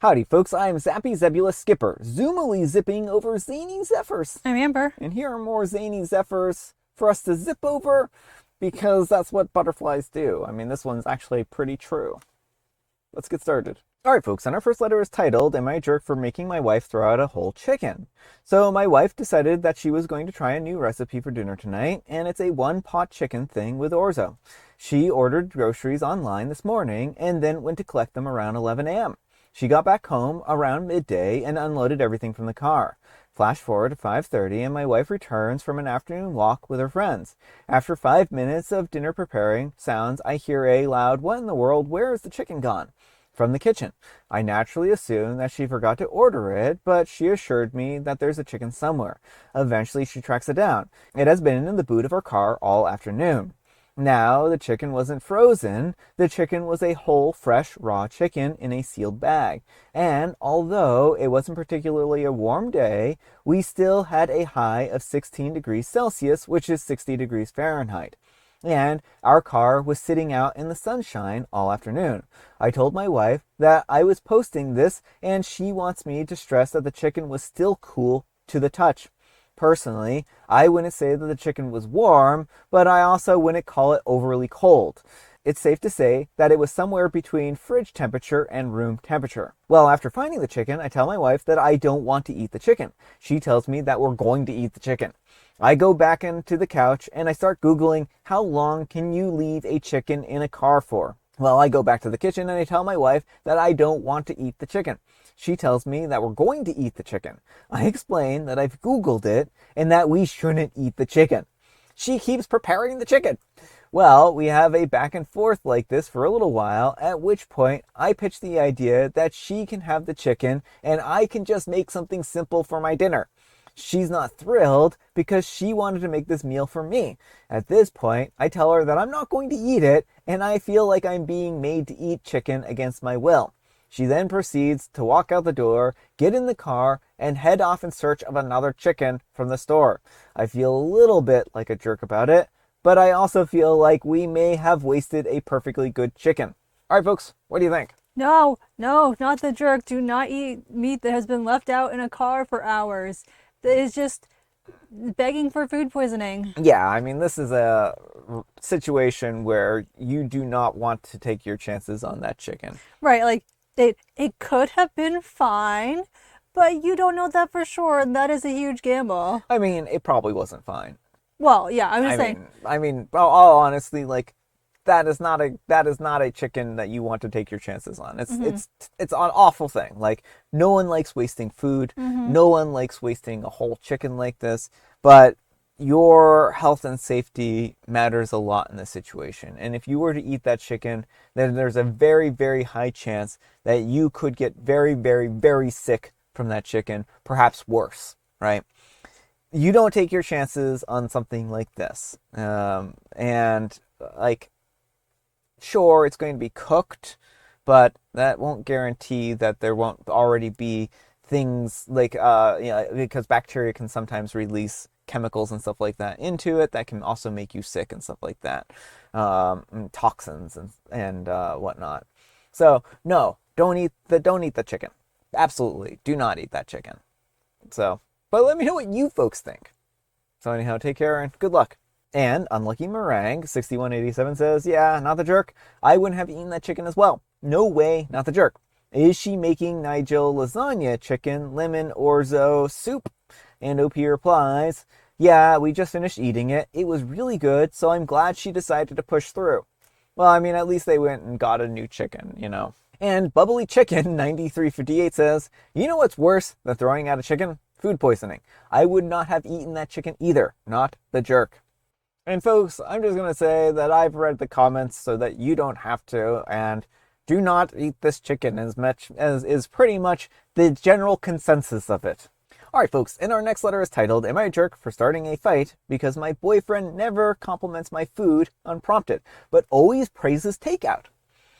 Howdy folks, I'm Zappy Zebula Skipper, zoomily zipping over zany zephyrs. I'm Amber. And here are more zany zephyrs for us to zip over, because that's what butterflies do. I mean, this one's actually pretty true. Let's get started. Alright folks, and our first letter is titled, Am I a Jerk for Making My Wife Throw Out a Whole Chicken? So my wife decided that she was going to try a new recipe for dinner tonight, and it's a one-pot chicken thing with orzo. She ordered groceries online this morning, and then went to collect them around 11 a.m. She got back home around midday and unloaded everything from the car. Flash forward to 5:30 and my wife returns from an afternoon walk with her friends. After 5 minutes of dinner preparing sounds, I hear a loud, "What in the world? Where is the chicken gone?" from the kitchen. I naturally assumed that she forgot to order it, but she assured me that there's a chicken somewhere. Eventually she tracks it down. It has been in the boot of her car all afternoon. Now, the chicken wasn't frozen. The chicken was a whole, fresh, raw chicken in a sealed bag. And although it wasn't particularly a warm day, we still had a high of 16 degrees Celsius, which is 60 degrees Fahrenheit. And our car was sitting out in the sunshine all afternoon. I told my wife that I was posting this, and she wants me to stress that the chicken was still cool to the touch. Personally, I wouldn't say that the chicken was warm, but I also wouldn't call it overly cold. It's safe to say that it was somewhere between fridge temperature and room temperature. Well, after finding the chicken, I tell my wife that I don't want to eat the chicken. She tells me that we're going to eat the chicken. I go back into the couch and I start Googling, how long can you leave a chicken in a car for? Well, I go back to the kitchen and I tell my wife that I don't want to eat the chicken. She tells me that we're going to eat the chicken. I explain that I've Googled it and that we shouldn't eat the chicken. She keeps preparing the chicken. Well, we have a back and forth like this for a little while, at which point I pitch the idea that she can have the chicken and I can just make something simple for my dinner. She's not thrilled because she wanted to make this meal for me. At this point, I tell her that I'm not going to eat it and I feel like I'm being made to eat chicken against my will. She then proceeds to walk out the door, get in the car, and head off in search of another chicken from the store. I feel a little bit like a jerk about it, but I also feel like we may have wasted a perfectly good chicken. Alright folks, what do you think? No, not the jerk. Do not eat meat that has been left out in a car for hours. That is just begging for food poisoning. Yeah, I mean, this is a situation where you do not want to take your chances on that chicken. Right, like, it could have been fine, but you don't know that for sure, and that is a huge gamble. I mean, it probably wasn't fine. Well, yeah, I'm just saying. All honestly, like, that is not a chicken that you want to take your chances on. It's an awful thing. Like, no one likes wasting food. No one likes wasting a whole chicken like this. But your health and safety matters a lot in this situation. And if you were to eat that chicken, then there's a very, very high chance that you could get very, very, very sick from that chicken. Perhaps worse, right? You don't take your chances on something like this. Sure, it's going to be cooked, but that won't guarantee that there won't already be things like, because bacteria can sometimes release chemicals and stuff like that into it that can also make you sick and stuff like that, and toxins and whatnot. So no, don't eat the chicken. Absolutely, do not eat that chicken. So, but let me know what you folks think. So anyhow, take care and good luck. And Unlucky Meringue 6187 says, yeah, not the jerk. I wouldn't have eaten that chicken as well. No way, not the jerk. Is she making Nigel lasagna chicken lemon orzo soup? And OP replies, yeah, we just finished eating it. It was really good, so I'm glad she decided to push through. Well, I mean, at least they went and got a new chicken, you know. And Bubbly Chicken 9358 says, you know what's worse than throwing out a chicken? Food poisoning. I would not have eaten that chicken either. Not the jerk. And folks, I'm just going to say that I've read the comments so that you don't have to, and do not eat this chicken as much as is pretty much the general consensus of it. Alright folks, and our next letter is titled, Am I a Jerk for Starting a Fight Because My Boyfriend Never Compliments My Food Unprompted, but always praises takeout?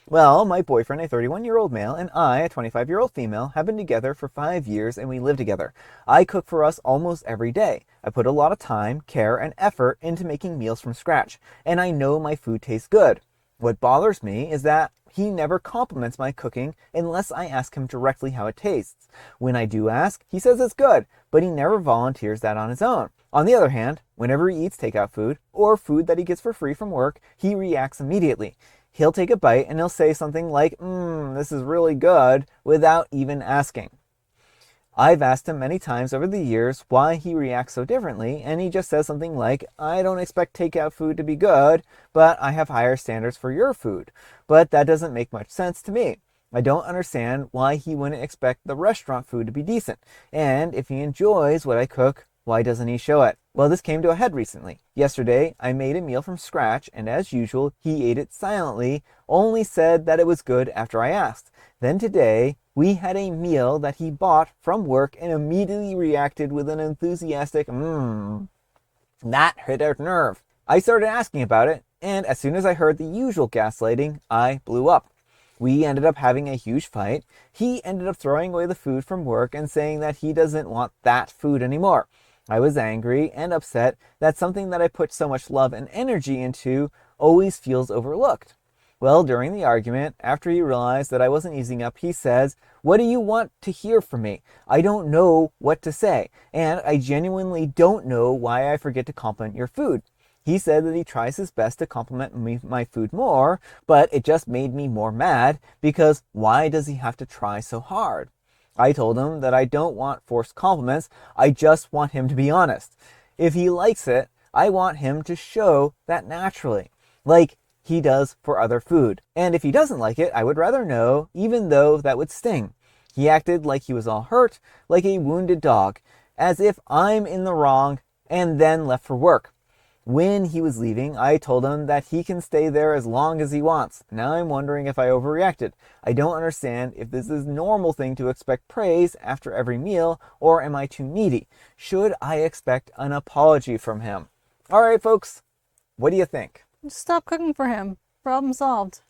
Well, my boyfriend, a 31-year-old male, and I, a 25-year-old female, have been together for 5 years and we live together. I cook for us almost every day. I put a lot of time, care, and effort into making meals from scratch, and I know my food tastes good. What bothers me is that he never compliments my cooking unless I ask him directly how it tastes. When I do ask, he says it's good, but he never volunteers that on his own. On the other hand, whenever he eats takeout food or food that he gets for free from work, he reacts immediately. He'll take a bite and he'll say something like, this is really good, without even asking. I've asked him many times over the years why he reacts so differently, and he just says something like, I don't expect takeout food to be good, but I have higher standards for your food. But that doesn't make much sense to me. I don't understand why he wouldn't expect the restaurant food to be decent. And if he enjoys what I cook, why doesn't he show it? Well, this came to a head recently. Yesterday, I made a meal from scratch, and as usual, he ate it silently, only said that it was good after I asked. Then today, we had a meal that he bought from work and immediately reacted with an enthusiastic, That hit a nerve. I started asking about it, and as soon as I heard the usual gaslighting, I blew up. We ended up having a huge fight. He ended up throwing away the food from work and saying that he doesn't want that food anymore. I was angry and upset that something that I put so much love and energy into always feels overlooked. Well, during the argument, after he realized that I wasn't easing up, he says, what do you want to hear from me? I don't know what to say, and I genuinely don't know why I forget to compliment your food. He said that he tries his best to compliment my food more, but it just made me more mad because why does he have to try so hard? I told him that I don't want forced compliments, I just want him to be honest. If he likes it, I want him to show that naturally, like he does for other food. And if he doesn't like it, I would rather know, even though that would sting. He acted like he was all hurt, like a wounded dog, as if I'm in the wrong, and then left for work. When he was leaving, I told him that he can stay there as long as he wants. Now I'm wondering if I overreacted. I don't understand if this is a normal thing to expect praise after every meal, or am I too needy? Should I expect an apology from him? All right, folks, what do you think? Just stop cooking for him. Problem solved.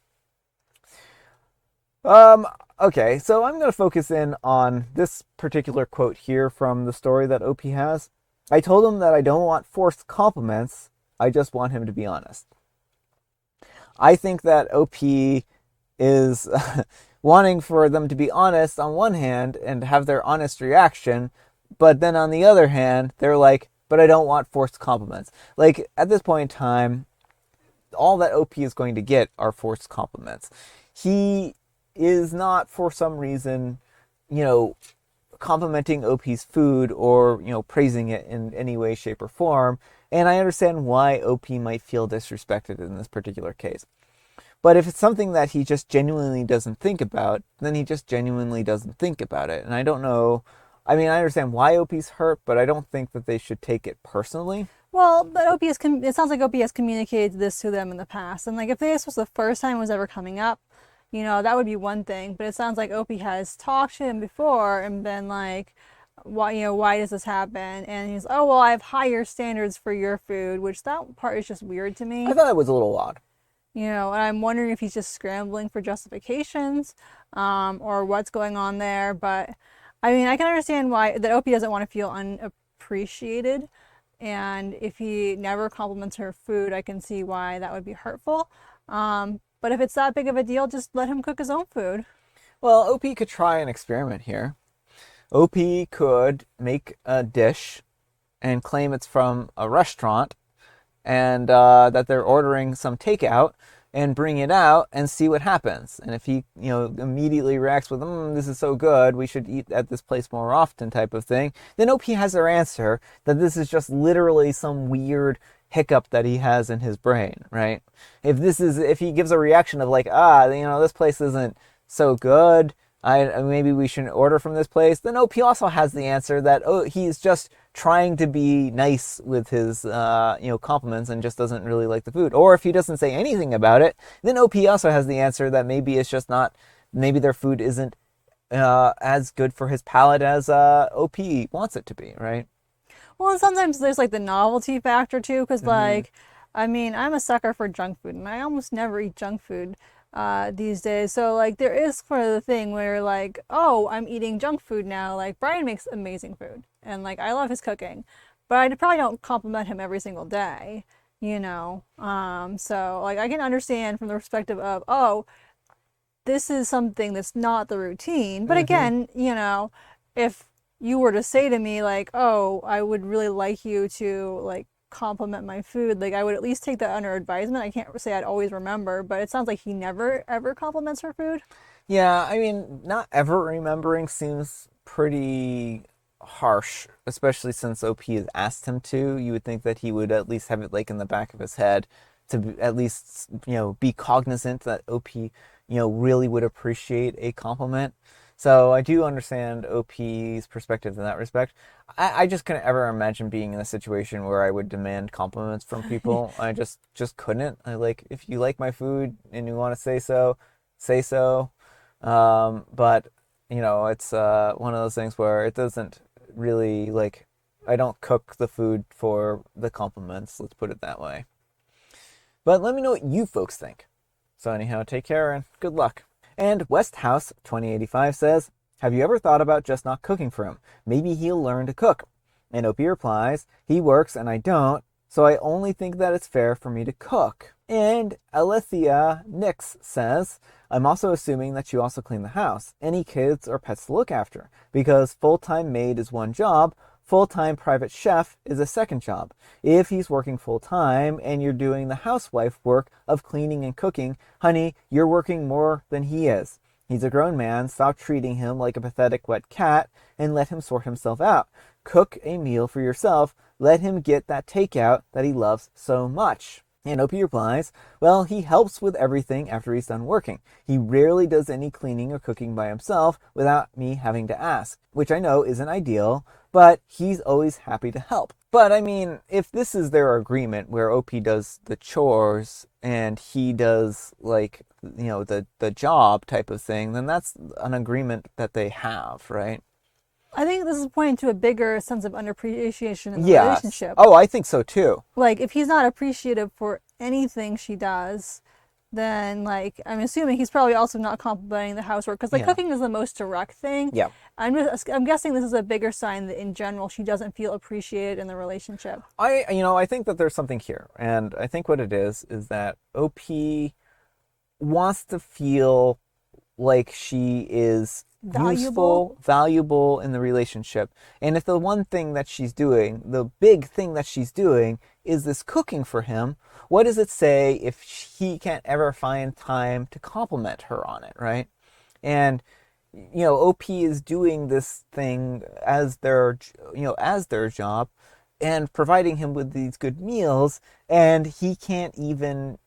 Okay, so I'm going to focus in on this particular quote here from the story that OP has. I told him that I don't want forced compliments, I just want him to be honest. I think that OP is wanting for them to be honest on one hand and have their honest reaction, but then on the other hand, they're like, but I don't want forced compliments. Like, at this point in time, all that OP is going to get are forced compliments. He is not, for some reason, complimenting OP's food or, praising it in any way, shape, or form. And I understand why OP might feel disrespected in this particular case. But if it's something that he just genuinely doesn't think about, then he just genuinely doesn't think about it. And I don't know. I mean, I understand why OP's hurt, but I don't think that they should take it personally. Well, but it sounds like OP has communicated this to them in the past. And like if this was the first time it was ever coming up, that would be one thing. But it sounds like OP has talked to him before and been like, why does this happen? And he's, oh, well, I have higher standards for your food, which that part is just weird to me. I thought it was a little odd. And I'm wondering if he's just scrambling for justifications or what's going on there. But I mean, I can understand why that OP doesn't want to feel unappreciated. And if he never compliments her food, I can see why that would be hurtful. But if it's that big of a deal, just let him cook his own food. Well, OP could try an experiment here. OP could make a dish and claim it's from a restaurant and that they're ordering some takeout and bring it out and see what happens. And if he, immediately reacts with, this is so good, we should eat at this place more often type of thing, then OP has their answer that this is just literally some weird hiccup that he has in his brain, right? If he gives a reaction of like, this place isn't so good, maybe we shouldn't order from this place, then OP also has the answer that, he's just trying to be nice with his, compliments and just doesn't really like the food. Or if he doesn't say anything about it, then OP also has the answer that maybe it's just not, maybe their food isn't as good for his palate as OP wants it to be, right? Well, and sometimes there's like the novelty factor too, because I'm a sucker for junk food, and I almost never eat junk food these days. So like there is sort of the thing where like, oh, I'm eating junk food now. Like Brian makes amazing food, and like I love his cooking, but I probably don't compliment him every single day, So like I can understand from the perspective of, oh, this is something that's not the routine. But again, you know, if you were to say to me like, oh, I would really like you to like compliment my food, like I would at least take that under advisement. I can't say I'd always remember, but it sounds like he never ever compliments her food. Yeah, I mean, not ever remembering seems pretty harsh, especially since OP has asked him to. You would think that he would at least have it like in the back of his head to at least, be cognizant that OP, really would appreciate a compliment. So I do understand OP's perspective in that respect. I just couldn't ever imagine being in a situation where I would demand compliments from people. I just couldn't. I like, if you like my food and you want to say so, say so. But it's one of those things where it doesn't really like, I don't cook the food for the compliments. Let's put it that way. But let me know what you folks think. So anyhow, take care and good luck. And Westhouse 2085 says, have you ever thought about just not cooking for him? Maybe he'll learn to cook. And Opie replies, he works and I don't, so I only think that it's fair for me to cook. And Alethea Nix says, I'm also assuming that you also clean the house. Any kids or pets to look after? Because full-time maid is one job, full-time private chef is a second job. If he's working full-time and you're doing the housewife work of cleaning and cooking, honey, you're working more than he is. He's a grown man. Stop treating him like a pathetic wet cat and let him sort himself out. Cook a meal for yourself. Let him get that takeout that he loves so much. And Opie replies, well, he helps with everything after he's done working. He rarely does any cleaning or cooking by himself without me having to ask, which I know isn't ideal, but he's always happy to help. But I mean, if this is their agreement where Opie does the chores and he does like, the job type of thing, then that's an agreement that they have, right? I think this is pointing to a bigger sense of underappreciation in the relationship. Oh, I think so too. Like, if he's not appreciative for anything she does, then, like, I'm assuming he's probably also not complimenting the housework. Because, like, cooking is the most direct thing. Yeah. I'm guessing this is a bigger sign that, in general, she doesn't feel appreciated in the relationship. I think that there's something here. And I think what it is that OP wants to feel like she is useful, valuable in the relationship. And if the one thing that she's doing, the big thing that she's doing is this cooking for him, what does it say if he can't ever find time to compliment her on it, right? And OP is doing this thing as their job and providing him with these good meals, and he can't even,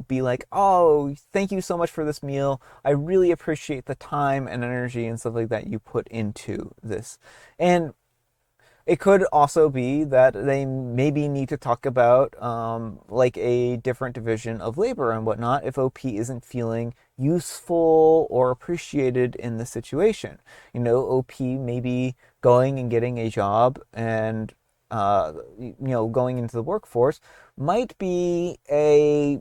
be like, oh, thank you so much for this meal. I really appreciate the time and energy and stuff like that you put into this. And it could also be that they maybe need to talk about like a different division of labor and whatnot if OP isn't feeling useful or appreciated in the situation. OP maybe going and getting a job and going into the workforce might be a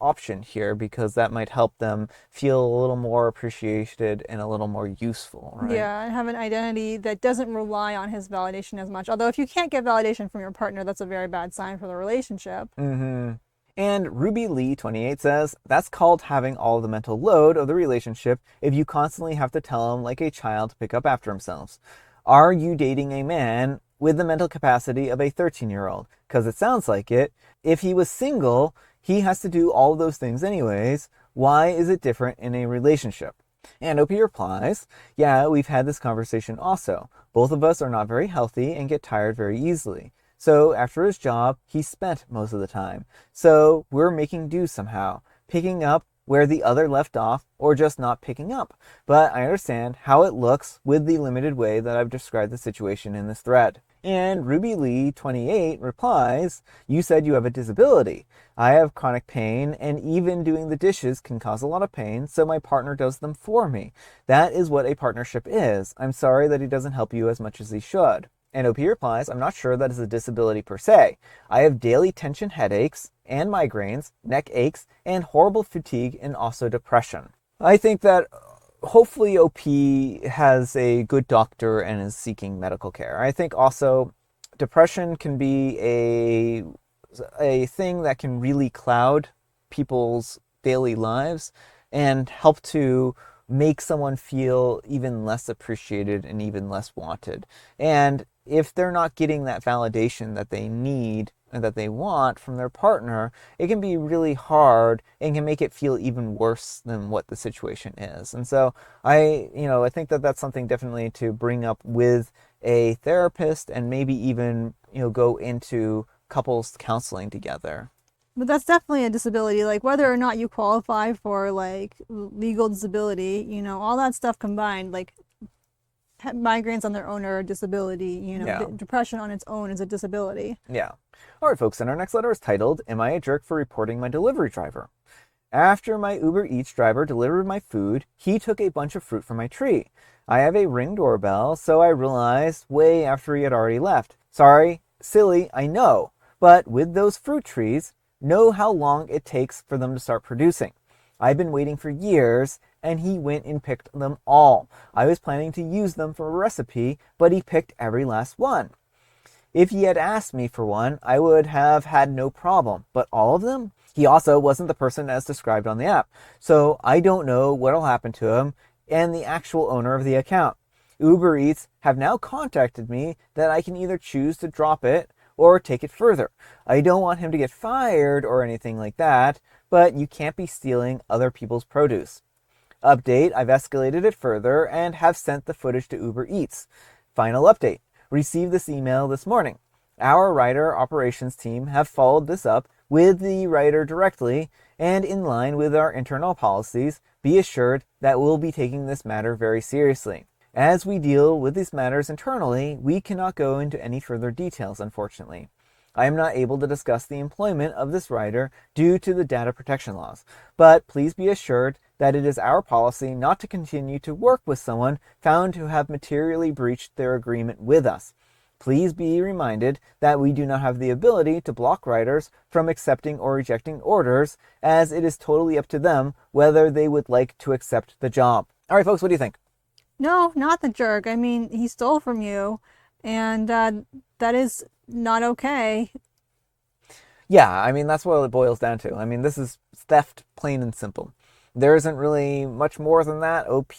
option here, because that might help them feel a little more appreciated and a little more useful, right? Yeah, and have an identity that doesn't rely on his validation as much. Although if you can't get validation from your partner, that's a very bad sign for the relationship. Mm-hmm. And Ruby Lee 28 says, that's called having all the mental load of the relationship if you constantly have to tell him like a child to pick up after themselves. Are you dating a man with the mental capacity of a 13-year-old? Because it sounds like it. If he was single, he has to do all of those things anyways. Why is it different in a relationship? And Opie replies, yeah, we've had this conversation also. Both of us are not very healthy and get tired very easily. So after his job, he's spent most of the time. So we're making do somehow, picking up where the other left off, or just not picking up. But I understand how it looks with the limited way that I've described the situation in this thread. And Ruby Lee 28 replies, you said you have a disability. I have chronic pain, and even doing the dishes can cause a lot of pain, so my partner does them for me. That is what a partnership is. I'm sorry that he doesn't help you as much as he should. And OP replies, I'm not sure that is a disability per se. I have daily tension headaches and migraines, neck aches, and horrible fatigue, and also depression. I think that hopefully OP has a good doctor and is seeking medical care. I think also depression can be a thing that can really cloud people's daily lives. and help to make someone feel even less appreciated and even less wanted. And if they're not getting that validation that they need and that they want from their partner, it can be really hard and can make it feel even worse than what the situation is. And so I think that that's something definitely to bring up with a therapist, and maybe even, go into couples counseling together. But that's definitely a disability, like whether or not you qualify for like legal disability, all that stuff combined, like migraines on their own are a disability, Yeah. depression on its own is a disability. Yeah. All right, folks, and our next letter is titled, Am I a Jerk for Reporting My Delivery Driver? After my Uber Eats driver delivered my food, he took a bunch of fruit from my tree. I have a Ring doorbell, so I realized way after he had already left. Sorry, silly, I know, but with those fruit trees, know how long it takes for them to start producing. I've been waiting for years, and he went and picked them all. I was planning to use them for a recipe, but he picked every last one. If he had asked me for one, I would have had no problem, but all of them? He also wasn't the person as described on the app, so I don't know what'll happen to him and the actual owner of the account. Uber Eats have now contacted me that I can either choose to drop it or take it further. I don't want him to get fired or anything like that, but you can't be stealing other people's produce. Update, I've escalated it further and have sent the footage to Uber Eats. Final update, received this email this morning. Our rider operations team have followed this up with the rider directly, and in line with our internal policies, be assured that we'll be taking this matter very seriously. As we deal with these matters internally, we cannot go into any further details, unfortunately. I am not able to discuss the employment of this rider due to the data protection laws, but please be assured that it is our policy not to continue to work with someone found to have materially breached their agreement with us. Please be reminded that we do not have the ability to block riders from accepting or rejecting orders, as it is totally up to them whether they would like to accept the job. All right, folks, what do you think? No, not the jerk. I mean, he stole from you, and that is not okay. Yeah, I mean, that's what it boils down to. I mean, this is theft, plain and simple. There isn't really much more than that. OP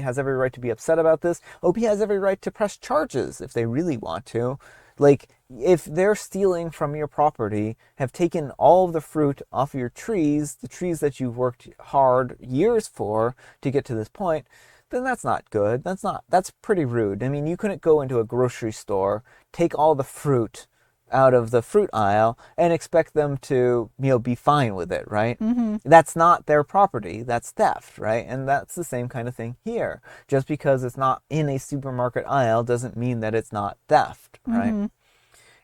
has every right to be upset about this. OP has every right to press charges if they really want to. Like, if they're stealing from your property, have taken all of the fruit off your trees, the trees that you've worked hard years for to get to this point, then that's not good. That's pretty rude. I mean, you couldn't go into a grocery store, take all the fruit out of the fruit aisle and expect them to, be fine with it, right? Mm-hmm. That's not their property. That's theft, right? And that's the same kind of thing here. Just because it's not in a supermarket aisle doesn't mean that it's not theft, right? Mm-hmm.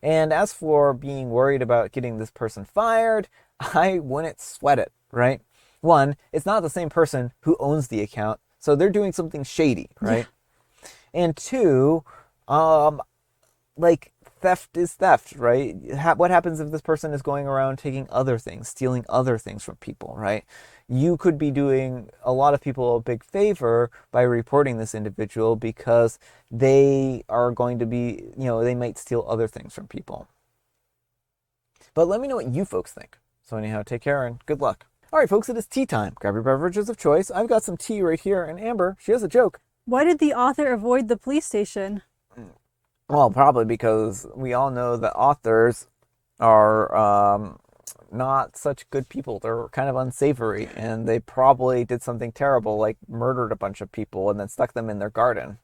And as for being worried about getting this person fired, I wouldn't sweat it, right? One, it's not the same person who owns the account, so they're doing something shady, right? Yeah. And two, theft is theft, right? What happens if this person is going around taking other things, stealing other things from people, right? You could be doing a lot of people a big favor by reporting this individual, because they are going to be, they might steal other things from people. But let me know what you folks think. So anyhow, take care and good luck. All right, folks, it is tea time. Grab your beverages of choice. I've got some tea right here, and Amber, she has a joke. Why did the author avoid the police station? Well, probably because we all know that authors are not such good people. They're kind of unsavory, and they probably did something terrible, like murdered a bunch of people and then stuck them in their garden.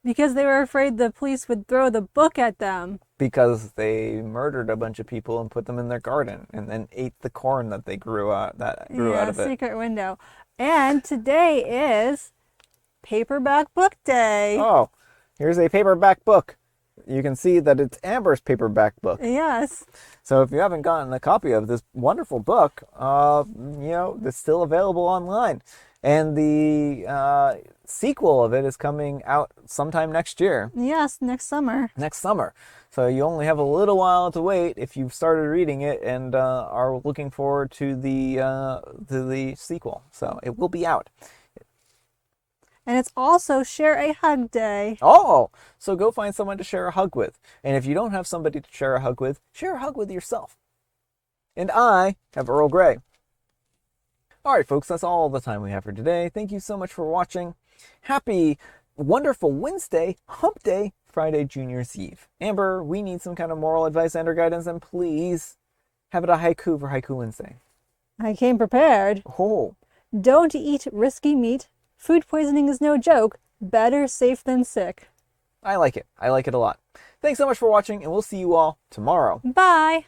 Because they were afraid the police would throw the book at them. Because they murdered a bunch of people and put them in their garden and then ate the corn that they grew out of it. Secret window. And today is Paperback Book Day. Oh, here's a paperback book. You can see that it's Amber's paperback book. Yes. So if you haven't gotten a copy of this wonderful book, it's still available online. And the sequel of it is coming out sometime next year. Yes, next summer. Next summer. So you only have a little while to wait if you've started reading it and are looking forward to the sequel. So it will be out. And it's also Share a Hug Day. Oh, so go find someone to share a hug with. And if you don't have somebody to share a hug with yourself. And I have Earl Grey. All right, folks, that's all the time we have for today. Thank you so much for watching. Happy, wonderful Wednesday, hump day, Friday, Junior's Eve. Amber, we need some kind of moral advice and or guidance, and please have it a haiku for Haiku Wednesday. I came prepared. Oh. Don't eat risky meat. Food poisoning is no joke. Better safe than sick. I like it. I like it a lot. Thanks so much for watching, and we'll see you all tomorrow. Bye.